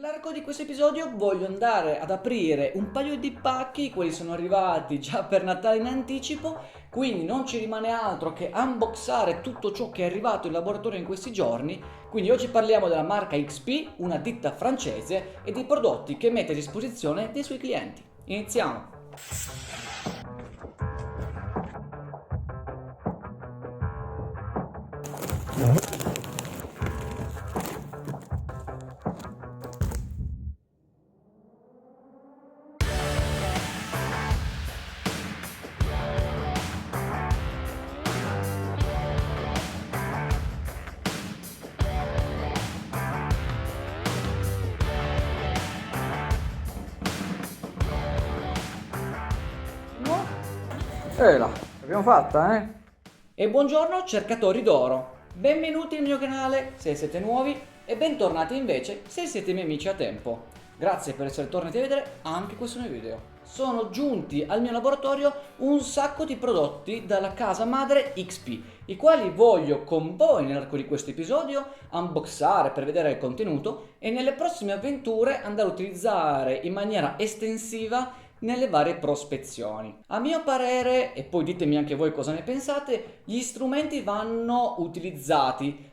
Nell'arco di questo episodio voglio andare ad aprire un paio di pacchi, quelli sono arrivati già per Natale in anticipo, quindi non ci rimane altro che unboxare tutto ciò che è arrivato in laboratorio in questi giorni. Quindi oggi parliamo della marca XP, una ditta francese, e dei prodotti che mette a disposizione dei suoi clienti. Iniziamo! L'abbiamo fatta, eh? E buongiorno cercatori d'oro, benvenuti nel mio canale se siete nuovi e bentornati invece se siete miei amici a tempo. Grazie per essere tornati a vedere anche questo mio video. Sono giunti al mio laboratorio un sacco di prodotti dalla casa madre XP, i quali voglio con voi nell'arco di questo episodio unboxare per vedere il contenuto e nelle prossime avventure andare a utilizzare in maniera estensiva nelle varie prospezioni. A mio parere, e poi ditemi anche voi cosa ne pensate, gli strumenti vanno utilizzati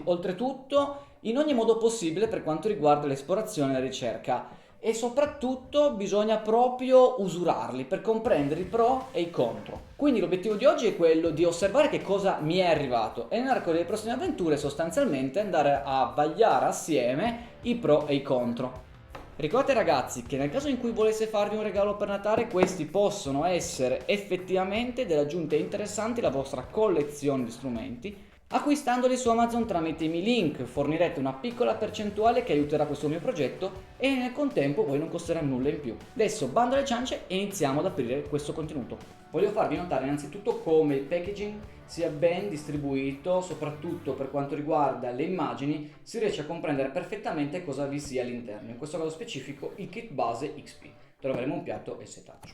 oltretutto in ogni modo possibile per quanto riguarda l'esplorazione e la ricerca, e soprattutto bisogna proprio usurarli per comprendere i pro e i contro. Quindi l'obiettivo di oggi è quello di osservare che cosa mi è arrivato e nell'arco delle prossime avventure sostanzialmente andare a vagliare assieme i pro e i contro. Ricordate ragazzi che nel caso in cui volesse farvi un regalo per Natale, questi possono essere effettivamente delle aggiunte interessanti alla vostra collezione di strumenti. Acquistandoli su Amazon tramite i miei link fornirete una piccola percentuale che aiuterà questo mio progetto e nel contempo voi non costerà nulla in più. Adesso bando alle ciance e iniziamo ad aprire questo contenuto. Voglio farvi notare innanzitutto come il packaging sia ben distribuito, soprattutto per quanto riguarda le immagini, si riesce a comprendere perfettamente cosa vi sia all'interno, in questo caso specifico il kit base XP. Troveremo un piatto e setaccio.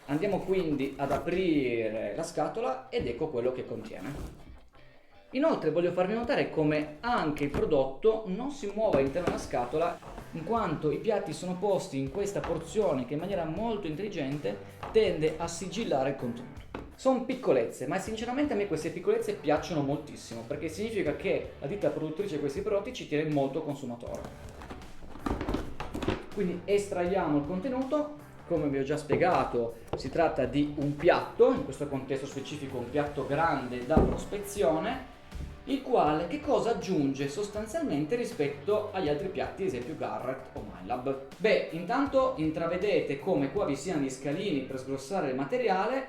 Andiamo quindi ad aprire la scatola ed ecco quello che contiene. Inoltre voglio farvi notare come anche il prodotto non si muove all'interno della scatola, in quanto i piatti sono posti in questa porzione che in maniera molto intelligente tende a sigillare il contenuto. Sono piccolezze, ma sinceramente a me queste piccolezze piacciono moltissimo, perché significa che la ditta produttrice di questi prodotti ci tiene molto consumatore. Quindi estraiamo il contenuto. Come vi ho già spiegato, si tratta di un piatto, in questo contesto specifico un piatto grande da prospezione, il quale che cosa aggiunge sostanzialmente rispetto agli altri piatti, ad esempio Garrett o MyLab? Beh, intanto intravedete come qua vi siano gli scalini per sgrossare il materiale,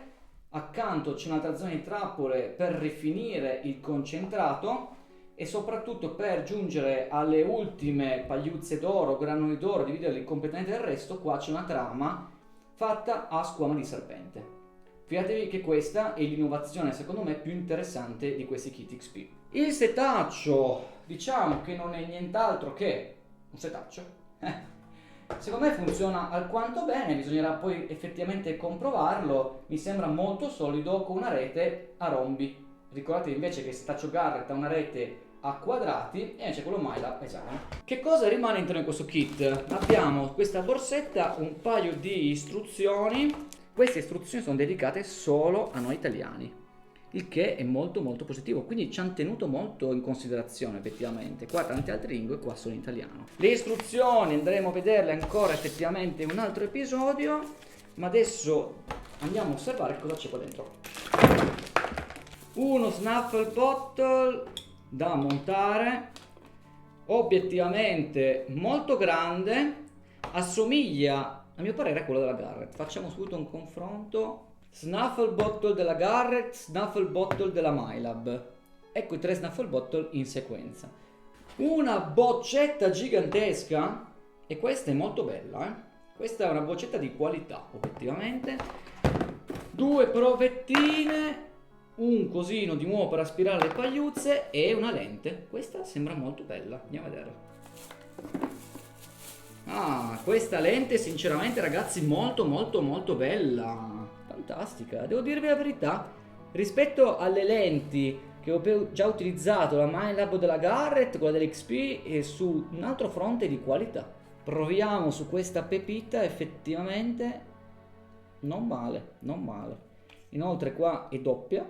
accanto c'è un'altra zona di trappole per rifinire il concentrato e soprattutto per giungere alle ultime pagliuzze d'oro, granuli d'oro, dividerli completamente dal resto, qua c'è una trama fatta a squama di serpente. Fidatevi che questa è l'innovazione secondo me più interessante di questi kit XP. Il setaccio, diciamo che non è nient'altro che un setaccio. Secondo me funziona alquanto bene, bisognerà poi effettivamente comprovarlo. Mi sembra molto solido con una rete a rombi. Ricordate invece che il setaccio Garrett ha una rete a quadrati e invece quello MyLab è esagono. Che cosa rimane all'interno di questo kit? Abbiamo questa borsetta, un paio di istruzioni. Queste istruzioni sono dedicate solo a noi italiani, il che è molto positivo, quindi ci hanno tenuto molto in considerazione effettivamente. Qua tante altre lingue, qua solo in italiano. Le istruzioni andremo a vederle ancora effettivamente in un altro episodio, ma adesso andiamo a osservare cosa c'è qua dentro. Uno snuffle bottle da montare, obiettivamente molto grande, assomiglia a mio parere è quello della Garrett. Facciamo subito un confronto. Snuffle bottle della Garrett, snuffle bottle della MyLab. Ecco i tre snuffle bottle in sequenza. Una boccetta gigantesca. E questa è molto bella, eh? Questa è una boccetta di qualità, obiettivamente. Due provettine, un cosino di nuovo per aspirare le pagliuzze e una lente. Questa sembra molto bella. Andiamo a vedere. Ah, questa lente sinceramente ragazzi molto bella, fantastica, devo dirvi la verità, rispetto alle lenti che ho già utilizzato la Minelab della Garrett, quella dell'XP e su un altro fronte di qualità. Proviamo su questa pepita, effettivamente non male, non male. Inoltre qua è doppia,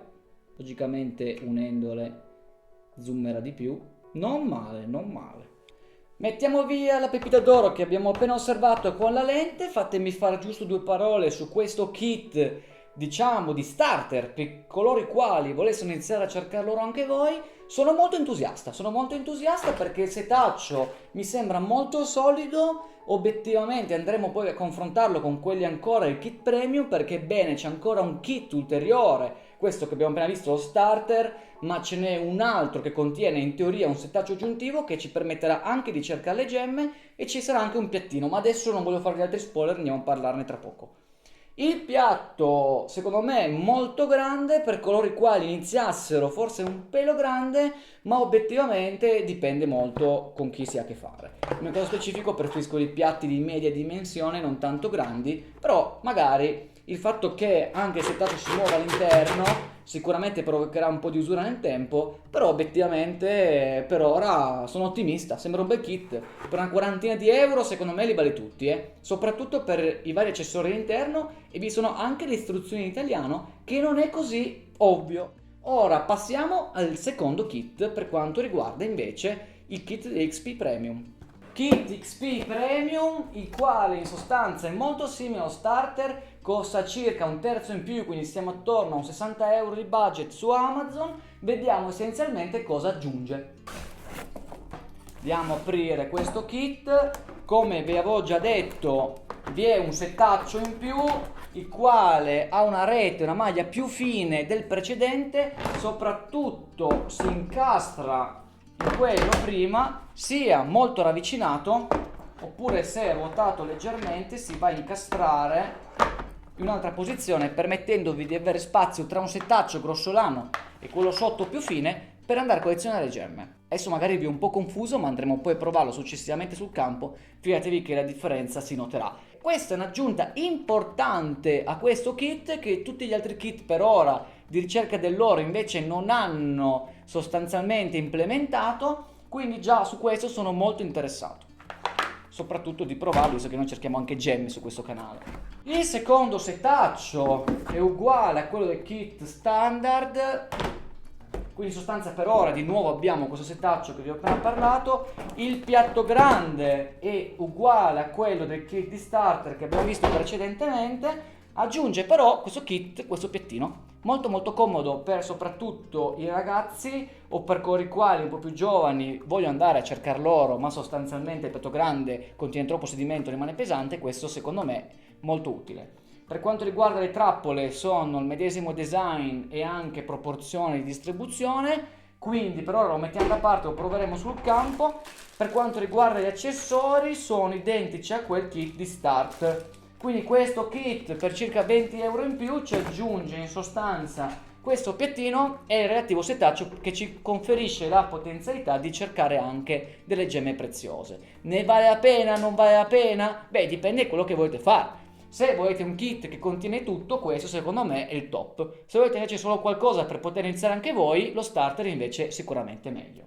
logicamente unendole zoomerà di più. Non male, non male. Mettiamo via la pepita d'oro che abbiamo appena osservato con la lente. Fatemi fare giusto due parole su questo kit, diciamo di starter, per coloro i quali volessero iniziare a cercarlo anche voi. Sono molto entusiasta perché il setaccio mi sembra molto solido. Obiettivamente andremo poi a confrontarlo con quelli ancora del kit premium, perché bene, c'è ancora un kit ulteriore, questo che abbiamo appena visto, lo starter, ma ce n'è un altro che contiene in teoria un settaccio aggiuntivo che ci permetterà anche di cercare le gemme, e ci sarà anche un piattino, ma adesso non voglio farvi altri spoiler, andiamo a parlarne tra poco. Il piatto secondo me è molto grande per coloro i quali iniziassero, forse un pelo grande, ma obiettivamente dipende molto con chi si ha a che fare. Nel caso specifico preferisco i piatti di media dimensione, non tanto grandi, però magari il fatto che anche il settaggio si muova all'interno sicuramente provocherà un po' di usura nel tempo, però obiettivamente per ora sono ottimista, sembra un bel kit. Per una quarantina di euro secondo me li vale tutti, soprattutto per i vari accessori all'interno, e vi sono anche le istruzioni in italiano, che non è così ovvio. Ora passiamo al secondo kit per quanto riguarda invece il kit di XP Premium. Kit XP Premium, il quale in sostanza è molto simile allo starter, costa circa un terzo in più, quindi stiamo attorno a un 60 euro di budget su Amazon. Vediamo essenzialmente cosa aggiunge. Andiamo a aprire questo kit. Come vi avevo già detto, vi è un settaccio in più, il quale ha una rete, una maglia più fine del precedente, soprattutto si incastra in quello prima, sia molto ravvicinato, oppure se ruotato leggermente si va a incastrare in un'altra posizione, permettendovi di avere spazio tra un settaccio grossolano e quello sotto più fine per andare a collezionare le gemme. Adesso magari vi è un po' confuso, ma andremo poi a provarlo successivamente sul campo, fidatevi che la differenza si noterà. Questa è un'aggiunta importante a questo kit, che tutti gli altri kit per ora di ricerca dell'oro invece non hanno sostanzialmente implementato, quindi già su questo sono molto interessato, soprattutto di provarlo, visto che noi cerchiamo anche gemme su questo canale. Il secondo setaccio è uguale a quello del kit standard, quindi in sostanza per ora di nuovo abbiamo questo setaccio che vi ho appena parlato. Il piatto grande è uguale a quello del kit di starter che abbiamo visto precedentemente, aggiunge però questo kit, questo piattino, molto molto comodo per soprattutto i ragazzi o per coloro i quali un po' più giovani vogliono andare a cercare l'oro, ma sostanzialmente il piatto grande contiene troppo sedimento, rimane pesante. Questo secondo me è molto utile. Per quanto riguarda le trappole, sono il medesimo design e anche proporzione di distribuzione, quindi per ora lo mettiamo da parte, lo proveremo sul campo. Per quanto riguarda gli accessori, sono identici a quel kit di start, quindi questo kit per circa 20 euro in più ci aggiunge in sostanza questo piattino e il relativo setaccio, che ci conferisce la potenzialità di cercare anche delle gemme preziose. Ne vale la pena? Non vale la pena? Beh, dipende da quello che volete fare. Se volete un kit che contiene tutto, questo secondo me è il top. Se volete invece solo qualcosa per poter iniziare anche voi, lo starter invece è sicuramente meglio.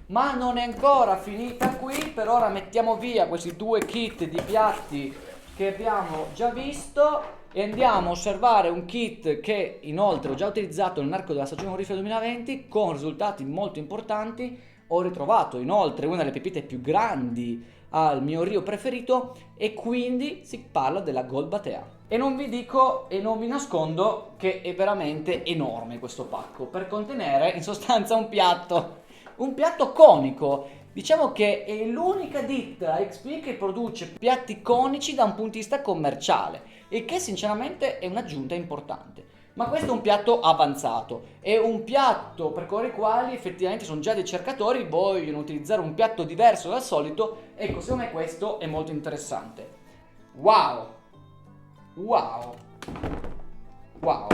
Ma non è ancora finita qui, per ora mettiamo via questi due kit di piatti che abbiamo già visto e andiamo a osservare un kit che inoltre ho già utilizzato nell'arco della stagione Orifera 2020 con risultati molto importanti. Ho ritrovato inoltre una delle pepite più grandi al mio Rio preferito, e quindi si parla della Gold Batea. E non vi dico e non vi nascondo che è veramente enorme questo pacco, per contenere in sostanza un piatto conico. Diciamo che è l'unica ditta XP che produce piatti conici da un punto di vista commerciale, il che sinceramente è un'aggiunta importante. Ma questo è un piatto avanzato, è un piatto per coloro i quali effettivamente sono già dei cercatori, vogliono utilizzare un piatto diverso dal solito. Ecco, secondo me questo è molto interessante. Wow! Wow! Wow!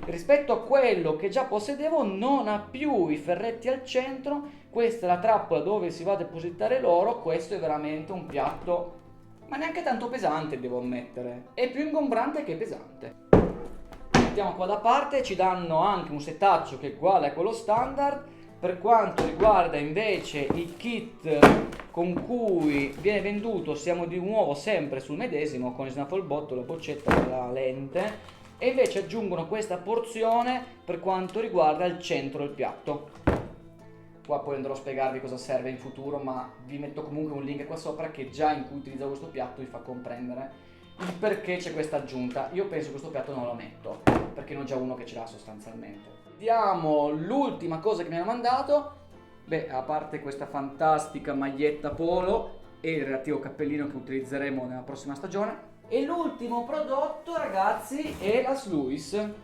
Rispetto a quello che già possedevo, non ha più i ferretti al centro, questa è la trappola dove si va a depositare l'oro. Questo è veramente un piatto, ma neanche tanto pesante, devo ammettere, è più ingombrante che pesante. mettiamo qua da parte, ci danno anche un setaccio che è uguale a quello standard. Per quanto riguarda invece il kit con cui viene venduto, siamo di nuovo sempre sul medesimo, con il snaffle bottle, la boccetta e la lente, e invece aggiungono questa porzione per quanto riguarda il centro del piatto. Qua poi andrò a spiegarvi cosa serve in futuro, ma vi metto comunque un link qua sopra che già in cui utilizzo questo piatto vi fa comprendere il perché c'è questa aggiunta. Io penso che questo piatto non lo metto, perché ne ho già uno che ce l'ha sostanzialmente. Vediamo l'ultima cosa che mi hanno mandato. Beh, a parte questa fantastica maglietta polo e il relativo cappellino che utilizzeremo nella prossima stagione. E l'ultimo prodotto, ragazzi, è la Sluice.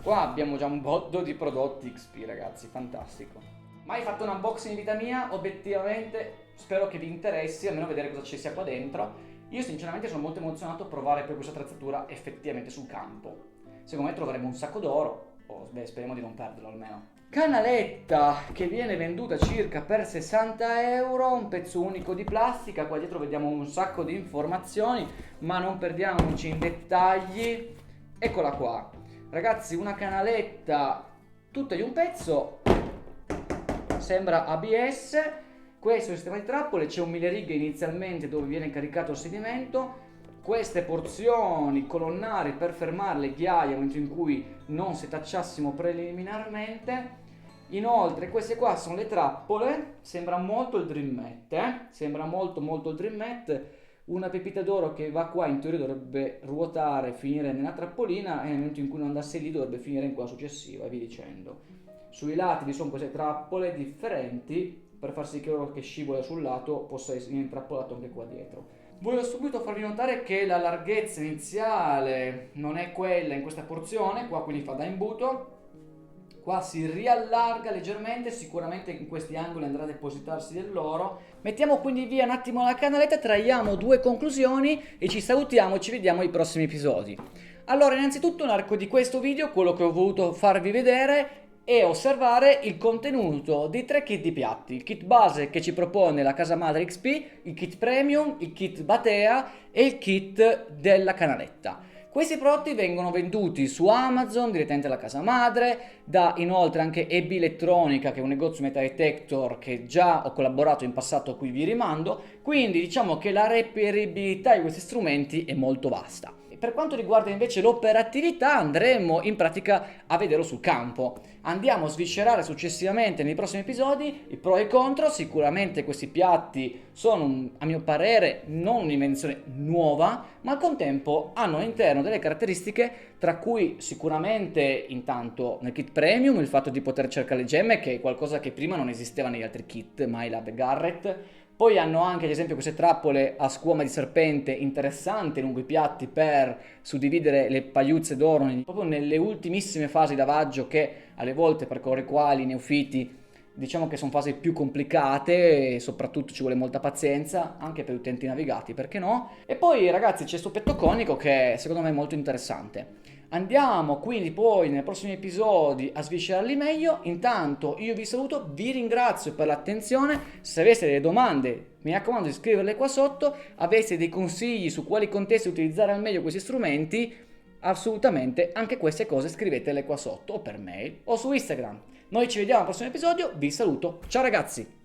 Qua abbiamo già un botto di prodotti XP, ragazzi, fantastico. Mai fatto un unboxing in vita mia, obiettivamente spero che vi interessi, almeno vedere cosa ci sia qua dentro. Io sinceramente sono molto emozionato a provare poi questa attrezzatura effettivamente sul campo. Secondo me troveremo un sacco d'oro, o speriamo di non perderlo almeno. Canaletta che viene venduta circa per 60 euro, un pezzo unico di plastica. Qua dietro vediamo un sacco di informazioni, ma non perdiamoci in dettagli. Eccola qua, ragazzi, una canaletta tutta di un pezzo, sembra ABS. Questo è il sistema di trappole, c'è un mille righe inizialmente dove viene caricato il sedimento, queste porzioni colonnari per fermare le ghiaie nel momento in cui non setacciassimo preliminarmente. Inoltre queste qua sono le trappole, sembra molto il Dream Mat, sembra molto il Dream Mat. Una pepita d'oro che va qua, in teoria dovrebbe ruotare, finire nella trappolina, e nel momento in cui non andasse lì dovrebbe finire in quella successiva e via dicendo. Sui lati vi sono queste trappole differenti per far sì che quello che scivola sul lato possa essere intrappolato anche qua dietro. Voglio subito farvi notare che la larghezza iniziale non è quella in questa porzione, qua quindi fa da imbuto. Qua si riallarga leggermente, sicuramente in questi angoli andrà a depositarsi dell'oro. Mettiamo quindi via un attimo la canaletta, traiamo due conclusioni e ci salutiamo e ci vediamo ai prossimi episodi. Allora, innanzitutto nell'arco di questo video quello che ho voluto farvi vedere e osservare il contenuto di 3 kit di piatti: il kit base che ci propone la casa madre XP, il kit premium, il kit Batea e il kit della canaletta. Questi prodotti vengono venduti su Amazon direttamente alla casa madre, da inoltre anche EB Elettronica, che è un negozio metal detector che già ho collaborato in passato, a cui vi rimando, quindi diciamo che la reperibilità di questi strumenti è molto vasta. Per quanto riguarda invece l'operatività, andremo in pratica a vederlo sul campo. Andiamo a sviscerare successivamente nei prossimi episodi i pro e i contro. Sicuramente questi piatti sono, a mio parere, non un'invenzione nuova, ma al contempo hanno all'interno delle caratteristiche, tra cui sicuramente intanto nel kit premium il fatto di poter cercare le gemme, che è qualcosa che prima non esisteva negli altri kit, MyLab e Garrett. Poi hanno anche ad esempio queste trappole a squama di serpente interessanti lungo i piatti per suddividere le pagliuzze d'oro proprio nelle ultimissime fasi di lavaggio, che alle volte per coloro i quali neofiti diciamo che sono fasi più complicate e soprattutto ci vuole molta pazienza anche per utenti navigati, perché no? E poi ragazzi c'è questo petto conico che secondo me è molto interessante. Andiamo quindi poi nei prossimi episodi a sviscerarli meglio. Intanto io vi saluto, vi ringrazio per l'attenzione. Se aveste delle domande mi raccomando di scriverle qua sotto. Aveste dei consigli su quali contesti utilizzare al meglio questi strumenti, assolutamente anche queste cose scrivetele qua sotto, o per mail o su Instagram. Noi ci vediamo al prossimo episodio, vi saluto, ciao ragazzi!